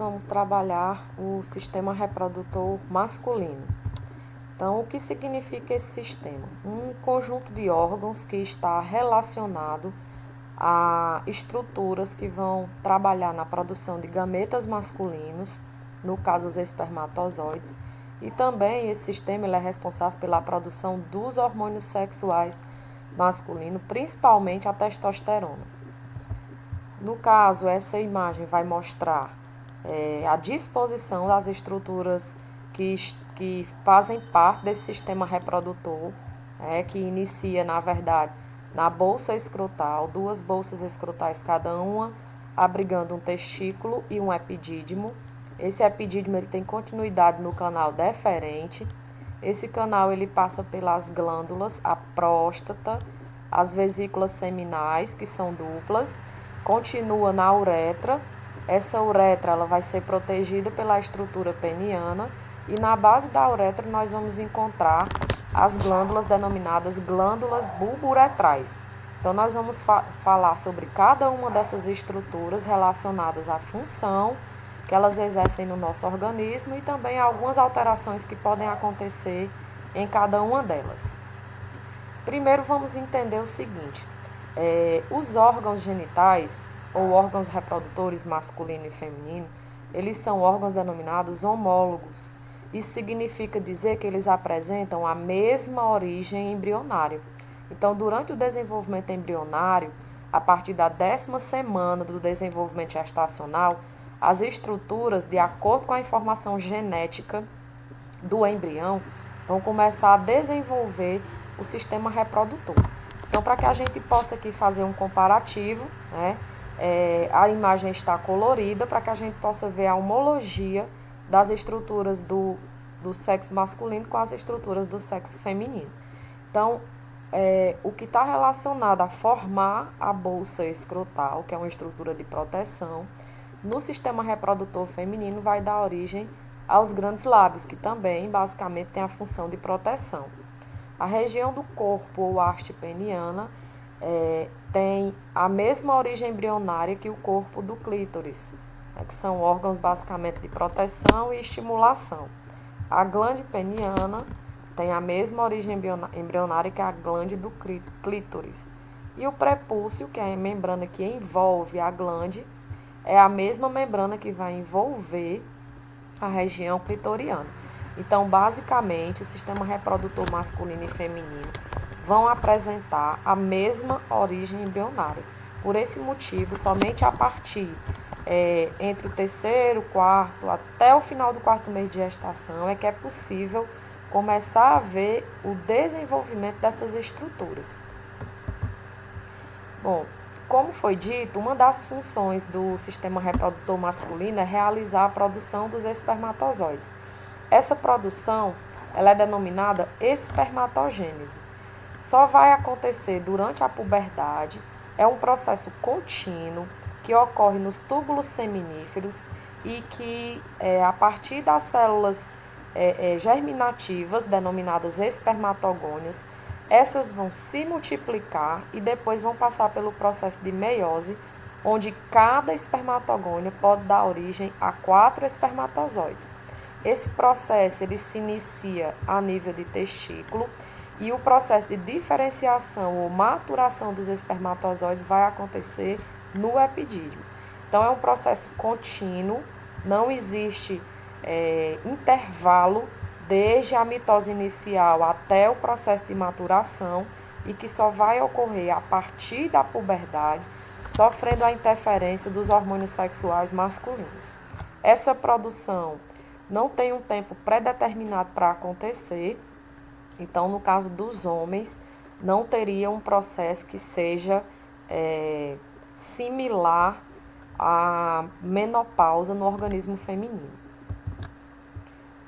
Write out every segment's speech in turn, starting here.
Vamos trabalhar o sistema reprodutor masculino. Então, o que significa esse sistema? Um conjunto de órgãos que está relacionado a estruturas que vão trabalhar na produção de gametas masculinos, no caso os espermatozoides, e também esse sistema ele é responsável pela produção dos hormônios sexuais masculinos, principalmente a testosterona. No caso, essa imagem vai mostrar a disposição das estruturas que fazem parte desse sistema reprodutor, que inicia, na verdade, na bolsa escrotal, duas bolsas escrotais cada uma, abrigando um testículo e um epidídimo. Esse epidídimo ele tem continuidade no canal deferente. Esse canal ele passa pelas glândulas, a próstata, as vesículas seminais, que são duplas, continua na uretra. Essa uretra ela vai ser protegida pela estrutura peniana e na base da uretra nós vamos encontrar as glândulas denominadas glândulas bulbouretrais. Então nós vamos falar sobre cada uma dessas estruturas relacionadas à função que elas exercem no nosso organismo e também algumas alterações que podem acontecer em cada uma delas. Primeiro vamos entender o seguinte, os órgãos genitais ou órgãos reprodutores masculino e feminino, eles são órgãos denominados homólogos. Isso significa dizer que eles apresentam a mesma origem embrionária. Então, durante o desenvolvimento embrionário, a partir da 10ª semana do desenvolvimento gestacional, as estruturas, de acordo com a informação genética do embrião, vão começar a desenvolver o sistema reprodutor. Então, para que a gente possa aqui fazer um comparativo, a imagem está colorida para que a gente possa ver a homologia das estruturas do sexo masculino com as estruturas do sexo feminino. Então, o que está relacionado a formar a bolsa escrotal, que é uma estrutura de proteção, no sistema reprodutor feminino vai dar origem aos grandes lábios, que também basicamente tem a função de proteção. A região do corpo ou haste peniana tem a mesma origem embrionária que o corpo do clítoris, que são órgãos basicamente de proteção e estimulação. A glande peniana tem a mesma origem embrionária que a glande do clítoris. E o prepúcio, que é a membrana que envolve a glande, é a mesma membrana que vai envolver a região clitoriana. Então, basicamente, o sistema reprodutor masculino e feminino vão apresentar a mesma origem embrionária. Por esse motivo, somente a partir entre o 3º, 4º, até o final do 4º mês de gestação é que é possível começar a ver o desenvolvimento dessas estruturas. Bom, como foi dito, uma das funções do sistema reprodutor masculino é realizar a produção dos espermatozoides. Essa produção ela é denominada espermatogênese. Só vai acontecer durante a puberdade, é um processo contínuo que ocorre nos túbulos seminíferos e que, a partir das células germinativas, denominadas espermatogônias, essas vão se multiplicar e depois vão passar pelo processo de meiose, onde cada espermatogônia pode dar origem a 4 espermatozoides. Esse processo ele se inicia a nível de testículo e o processo de diferenciação ou maturação dos espermatozoides vai acontecer no epidídimo. Então, é um processo contínuo, não existe intervalo desde a mitose inicial até o processo de maturação e que só vai ocorrer a partir da puberdade, sofrendo a interferência dos hormônios sexuais masculinos. Essa produção não tem um tempo pré-determinado para acontecer, então, no caso dos homens, não teria um processo que seja similar à menopausa no organismo feminino.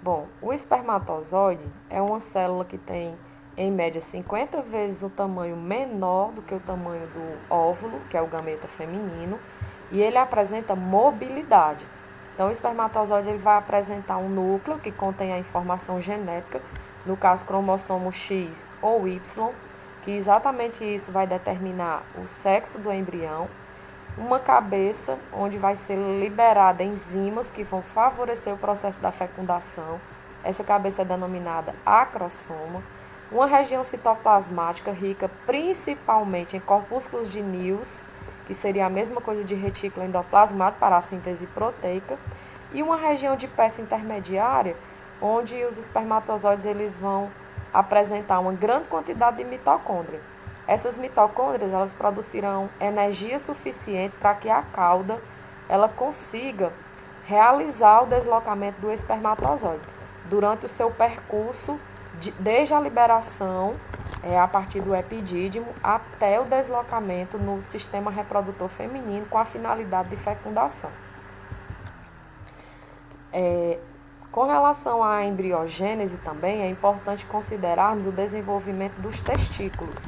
Bom, o espermatozoide é uma célula que tem, em média, 50 vezes o tamanho menor do que o tamanho do óvulo, que é o gameta feminino, e ele apresenta mobilidade. Então, o espermatozoide ele vai apresentar um núcleo que contém a informação genética, no caso cromossomo X ou Y, que exatamente isso vai determinar o sexo do embrião. uma cabeça onde vai ser liberada enzimas que vão favorecer o processo da fecundação. Essa cabeça é denominada acrossoma. Uma região citoplasmática rica principalmente em corpúsculos de News, que seria a mesma coisa de retículo endoplasmático para a síntese proteica, e uma região de peça intermediária, onde os espermatozoides eles vão apresentar uma grande quantidade de mitocôndria. Essas mitocôndrias elas produzirão energia suficiente para que a cauda ela consiga realizar o deslocamento do espermatozoide durante o seu percurso desde a liberação a partir do epidídimo até o deslocamento no sistema reprodutor feminino com a finalidade de fecundação. Com relação à embriogênese também, é importante considerarmos o desenvolvimento dos testículos.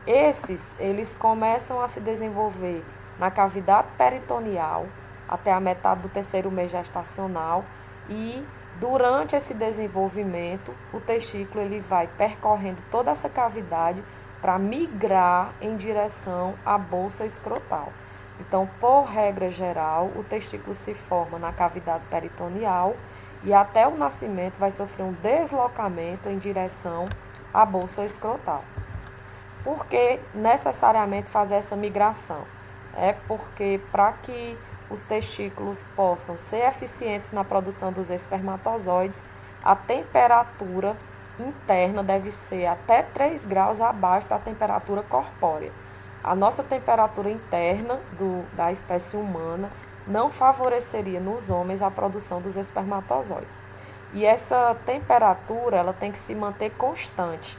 Eles começam a se desenvolver na cavidade peritoneal até a metade do terceiro mês gestacional e durante esse desenvolvimento o testículo ele vai percorrendo toda essa cavidade para migrar em direção à bolsa escrotal. Então, por regra geral, o testículo se forma na cavidade peritoneal e até o nascimento vai sofrer um deslocamento em direção à bolsa escrotal. Por que necessariamente fazer essa migração? É porque para que os testículos possam ser eficientes na produção dos espermatozoides, a temperatura interna deve ser até 3 graus abaixo da temperatura corpórea. A nossa temperatura interna da espécie humana não favoreceria nos homens a produção dos espermatozoides. E essa temperatura ela tem que se manter constante.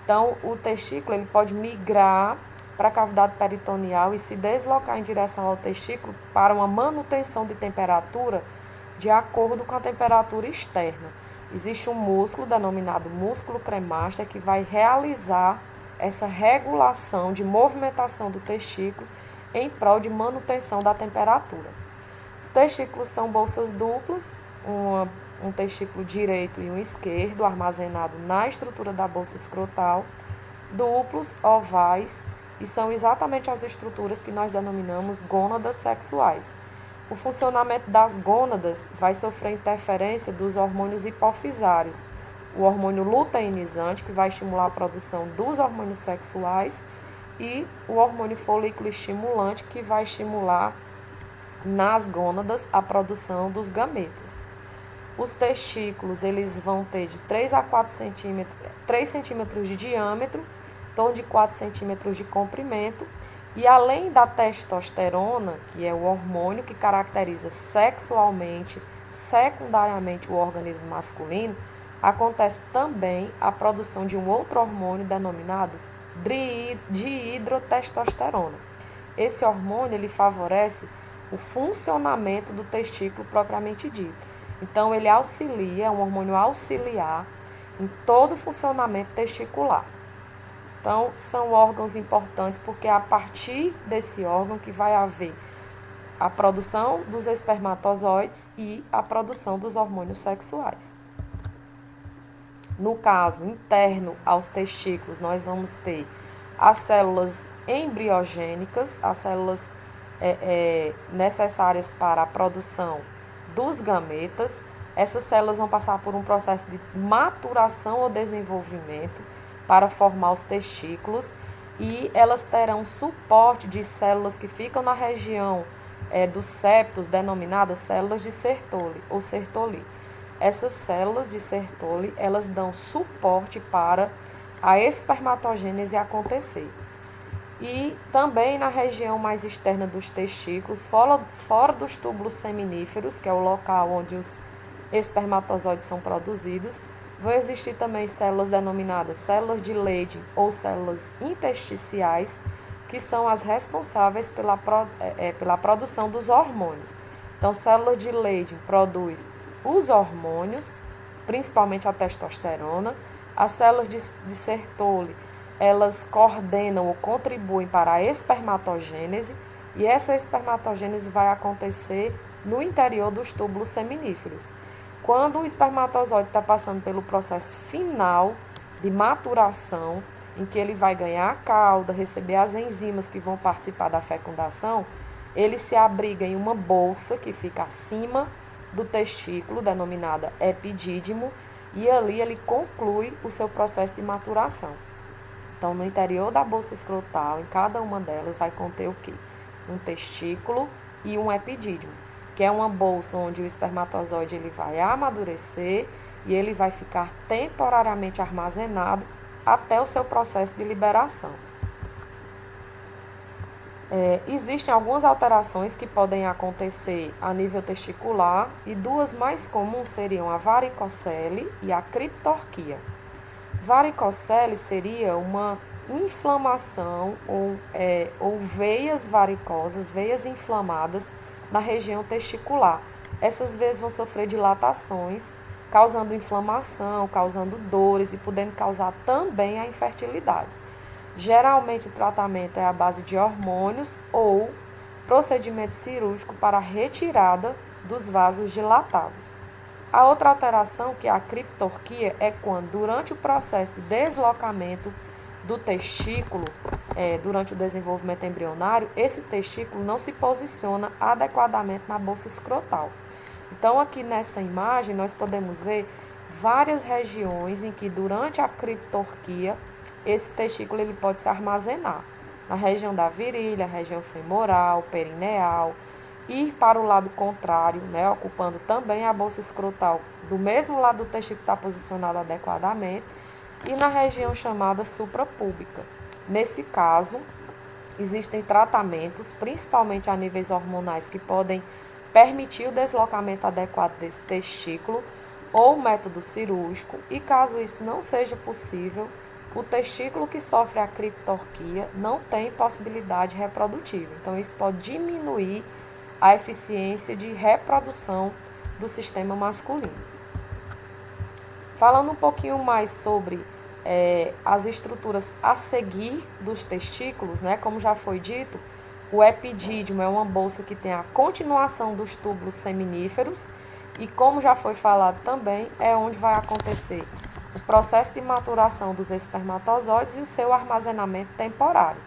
Então, o testículo ele pode migrar para a cavidade peritoneal e se deslocar em direção ao testículo para uma manutenção de temperatura de acordo com a temperatura externa. Existe um músculo denominado músculo cremaster que vai realizar essa regulação de movimentação do testículo em prol de manutenção da temperatura. Os testículos são bolsas duplas, um testículo direito e um esquerdo, armazenado na estrutura da bolsa escrotal, duplos, ovais, e são exatamente as estruturas que nós denominamos gônadas sexuais. O funcionamento das gônadas vai sofrer interferência dos hormônios hipofisários, o hormônio luteinizante, que vai estimular a produção dos hormônios sexuais, e o hormônio folículo estimulante, que vai estimular nas gônadas a produção dos gametas. Os testículos eles vão ter de 3 a 4 centímetros, 3 centímetros de diâmetro, em torno de 4 centímetros de comprimento, e além da testosterona, que é o hormônio que caracteriza sexualmente, secundariamente o organismo masculino, acontece também a produção de um outro hormônio denominado dihidrotestosterona. Esse hormônio ele favorece o funcionamento do testículo propriamente dito. Então, ele auxilia, é um hormônio auxiliar em todo o funcionamento testicular. Então, são órgãos importantes porque é a partir desse órgão que vai haver a produção dos espermatozoides e a produção dos hormônios sexuais. No caso interno aos testículos, nós vamos ter as células embriogênicas, as células necessárias para a produção dos gametas. Essas células vão passar por um processo de maturação ou desenvolvimento para formar os testículos e elas terão suporte de células que ficam na região dos septos, denominadas células de Sertoli ou Sertoli. Essas células de Sertoli, elas dão suporte para a espermatogênese acontecer. E também na região mais externa dos testículos, fora dos túbulos seminíferos, que é o local onde os espermatozoides são produzidos, vão existir também células denominadas células de Leydig ou células intersticiais, que são as responsáveis pela produção dos hormônios. Então, células de Leydig produz os hormônios, principalmente a testosterona. As células de Sertoli, elas coordenam ou contribuem para a espermatogênese, e essa espermatogênese vai acontecer no interior dos túbulos seminíferos. Quando o espermatozoide está passando pelo processo final de maturação, em que ele vai ganhar a cauda, receber as enzimas que vão participar da fecundação, ele se abriga em uma bolsa que fica acima do testículo, denominada epidídimo, e ali ele conclui o seu processo de maturação. Então, no interior da bolsa escrotal, em cada uma delas, vai conter o quê? Um testículo e um epidídimo, que é uma bolsa onde o espermatozoide ele vai amadurecer e ele vai ficar temporariamente armazenado até o seu processo de liberação. Existem algumas alterações que podem acontecer a nível testicular e duas mais comuns seriam a varicocele e a criptorquia. Varicocele seria uma inflamação ou veias varicosas, veias inflamadas na região testicular. Essas veias vão sofrer dilatações, causando inflamação, causando dores e podendo causar também a infertilidade. Geralmente o tratamento é à base de hormônios ou procedimento cirúrgico para retirada dos vasos dilatados. A outra alteração, que é a criptorquia, é quando, durante o processo de deslocamento do testículo, durante o desenvolvimento embrionário, esse testículo não se posiciona adequadamente na bolsa escrotal. Então, aqui nessa imagem, nós podemos ver várias regiões em que, durante a criptorquia, esse testículo ele pode se armazenar. Na região da virilha, região femoral, perineal, ir para o lado contrário, né, ocupando também a bolsa escrotal do mesmo lado do testículo que está posicionado adequadamente, e na região chamada suprapúbica. Nesse caso, existem tratamentos, principalmente a níveis hormonais, que podem permitir o deslocamento adequado desse testículo ou método cirúrgico, e caso isso não seja possível, o testículo que sofre a criptorquia não tem possibilidade reprodutiva. Então, isso pode diminuir a eficiência de reprodução do sistema masculino. Falando um pouquinho mais sobre as estruturas a seguir dos testículos, né? Como já foi dito, o epidídimo é uma bolsa que tem a continuação dos túbulos seminíferos e, como já foi falado também, é onde vai acontecer o processo de maturação dos espermatozoides e o seu armazenamento temporário.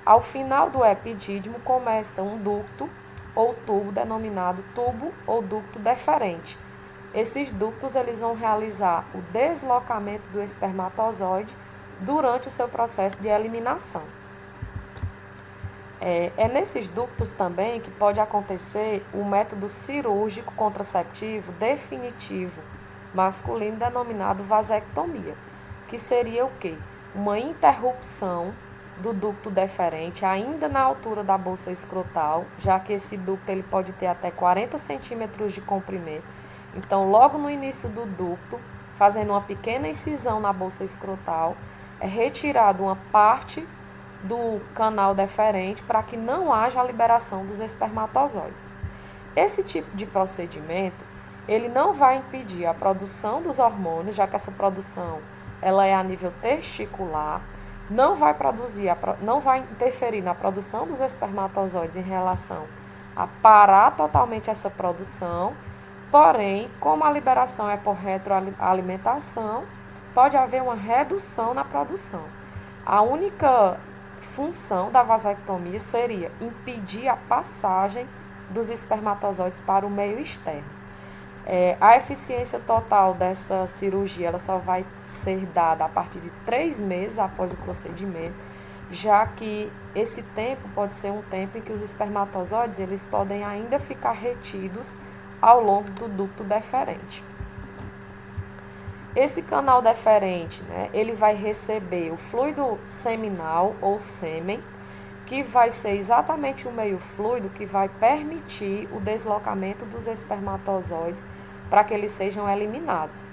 Ao final do epidídimo começa um ducto ou tubo denominado tubo ou ducto deferente. Esses ductos eles vão realizar o deslocamento do espermatozoide durante o seu processo de eliminação. É nesses ductos também que pode acontecer o método cirúrgico contraceptivo definitivo masculino denominado vasectomia, que seria o quê? Uma interrupção do ducto deferente ainda na altura da bolsa escrotal, já que esse ducto ele pode ter até 40 centímetros de comprimento. Então, logo no início do ducto, fazendo uma pequena incisão na bolsa escrotal, é retirada uma parte do canal deferente para que não haja a liberação dos espermatozoides. Esse tipo de procedimento, ele não vai impedir a produção dos hormônios, já que essa produção ela é a nível testicular, não vai interferir na produção dos espermatozoides em relação a parar totalmente essa produção, porém, como a liberação é por retroalimentação, pode haver uma redução na produção. A única função da vasectomia seria impedir a passagem dos espermatozoides para o meio externo. A eficiência total dessa cirurgia ela só vai ser dada a partir de 3 meses após o procedimento, já que esse tempo pode ser um tempo em que os espermatozoides eles podem ainda ficar retidos ao longo do ducto deferente. Esse canal deferente, né, ele vai receber o fluido seminal ou sêmen, que vai ser exatamente o meio fluido que vai permitir o deslocamento dos espermatozoides para que eles sejam eliminados.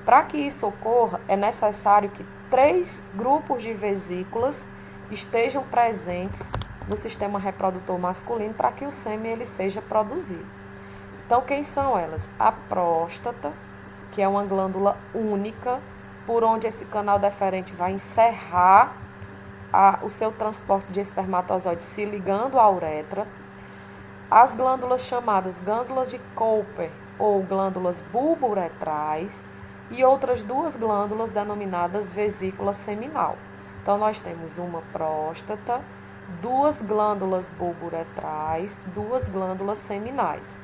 Para que isso ocorra, é necessário que 3 grupos de vesículas estejam presentes no sistema reprodutor masculino para que o sêmen ele seja produzido. Então, quem são elas? A próstata, que é uma glândula única, por onde esse canal deferente vai encerrar o seu transporte de espermatozoides se ligando à uretra. As glândulas chamadas glândulas de Cooper ou glândulas bulbouretrais e outras 2 glândulas denominadas vesícula seminal. Então, nós temos uma próstata, duas glândulas bulboretrais, duas glândulas seminais.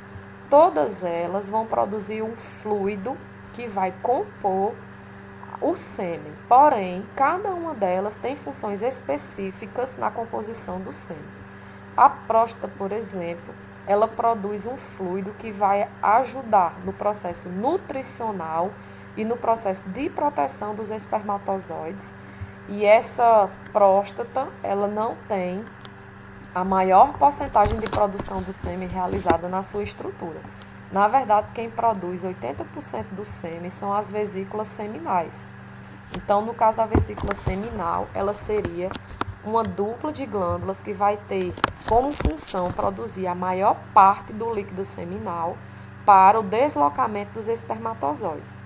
Todas elas vão produzir um fluido que vai compor o sêmen. Porém, cada uma delas tem funções específicas na composição do sêmen. A próstata, por exemplo, ela produz um fluido que vai ajudar no processo nutricional e no processo de proteção dos espermatozoides. E essa próstata, ela não tem a maior porcentagem de produção do sêmen realizada na sua estrutura. Na verdade, quem produz 80% do sêmen são as vesículas seminais. Então, no caso da vesícula seminal, ela seria uma dupla de glândulas que vai ter como função produzir a maior parte do líquido seminal para o deslocamento dos espermatozoides.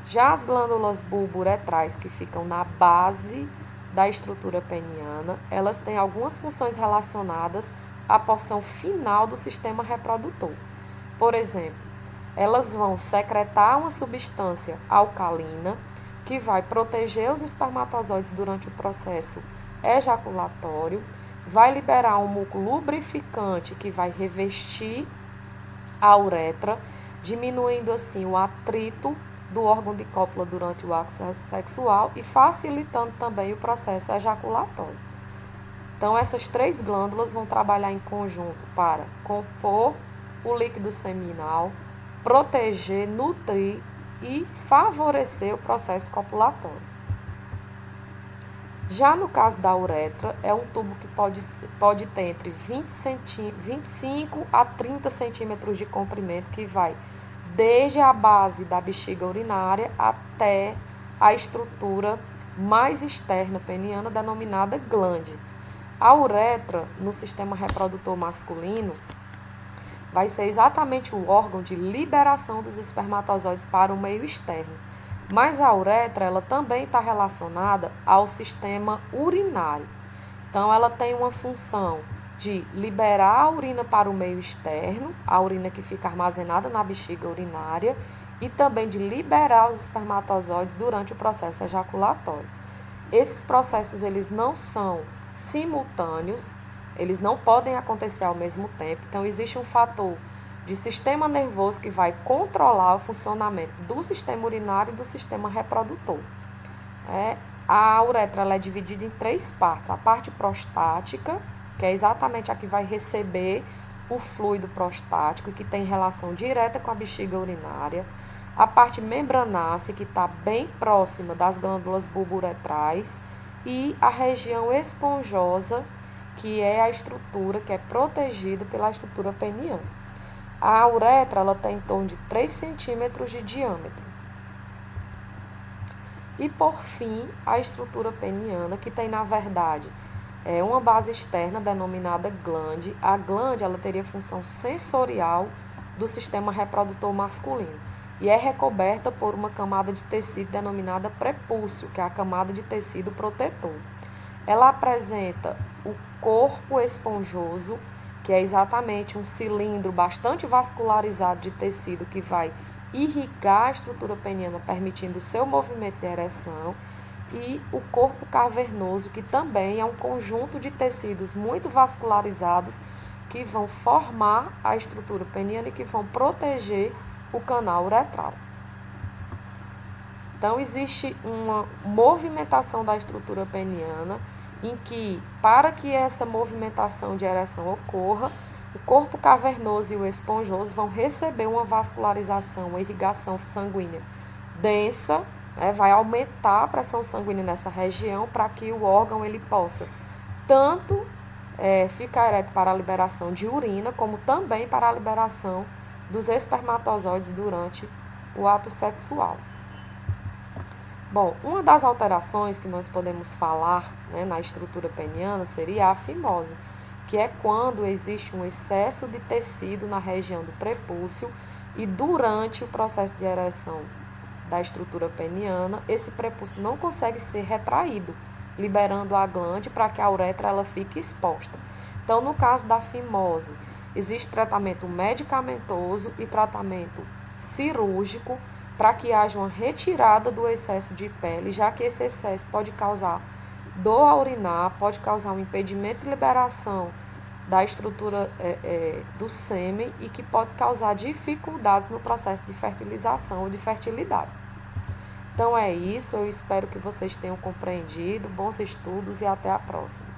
Já as glândulas bulboretrais, que ficam na base da estrutura peniana, elas têm algumas funções relacionadas à porção final do sistema reprodutor. Por exemplo, elas vão secretar uma substância alcalina que vai proteger os espermatozoides durante o processo ejaculatório, vai liberar um muco lubrificante que vai revestir a uretra, diminuindo assim o atrito do órgão de cópula durante o ato sexual e facilitando também o processo ejaculatório. Então, essas três glândulas vão trabalhar em conjunto para compor o líquido seminal, proteger, nutrir e favorecer o processo copulatório. Já no caso da uretra, é um tubo que pode ter entre 25 a 30 centímetros de comprimento, que vai desde a base da bexiga urinária até a estrutura mais externa peniana, denominada glande. A uretra, no sistema reprodutor masculino, vai ser exatamente o órgão de liberação dos espermatozoides para o meio externo. Mas a uretra, ela também está relacionada ao sistema urinário. Então, ela tem uma função de liberar a urina para o meio externo, a urina que fica armazenada na bexiga urinária, e também de liberar os espermatozoides durante o processo ejaculatório. Esses processos, eles não são simultâneos, eles não podem acontecer ao mesmo tempo. Então, existe um fator de sistema nervoso que vai controlar o funcionamento do sistema urinário e do sistema reprodutor. A uretra ela é dividida em três partes. A parte prostática, que é exatamente a que vai receber o fluido prostático, que tem relação direta com a bexiga urinária. A parte membranácea, que está bem próxima das glândulas bulboretrais. E a região esponjosa, que é a estrutura que é protegida pela estrutura peniana. A uretra ela tem em torno de 3 centímetros de diâmetro. E, por fim, a estrutura peniana, que tem, na verdade, uma base externa denominada glande. A glande ela teria função sensorial do sistema reprodutor masculino e é recoberta por uma camada de tecido denominada prepúcio, que é a camada de tecido protetor. Ela apresenta o corpo esponjoso, que é exatamente um cilindro bastante vascularizado de tecido que vai irrigar a estrutura peniana, permitindo o seu movimento de ereção, e o corpo cavernoso, que também é um conjunto de tecidos muito vascularizados que vão formar a estrutura peniana e que vão proteger o canal uretral. Então, existe uma movimentação da estrutura peniana em que, para que essa movimentação de ereção ocorra, o corpo cavernoso e o esponjoso vão receber uma vascularização, uma irrigação sanguínea densa, vai aumentar a pressão sanguínea nessa região para que o órgão ele possa tanto ficar ereto para a liberação de urina, como também para a liberação dos espermatozoides durante o ato sexual. Bom, uma das alterações que nós podemos falar na estrutura peniana seria a fimose, que é quando existe um excesso de tecido na região do prepúcio e durante o processo de ereção da estrutura peniana, esse prepúcio não consegue ser retraído, liberando a glande para que a uretra ela fique exposta. Então, no caso da fimose, existe tratamento medicamentoso e tratamento cirúrgico para que haja uma retirada do excesso de pele, já que esse excesso pode causar dor ao urinar pode causar um impedimento de liberação da estrutura do sêmen e que pode causar dificuldades no processo de fertilização ou de fertilidade. Então é isso, eu espero que vocês tenham compreendido. Bons estudos e até a próxima.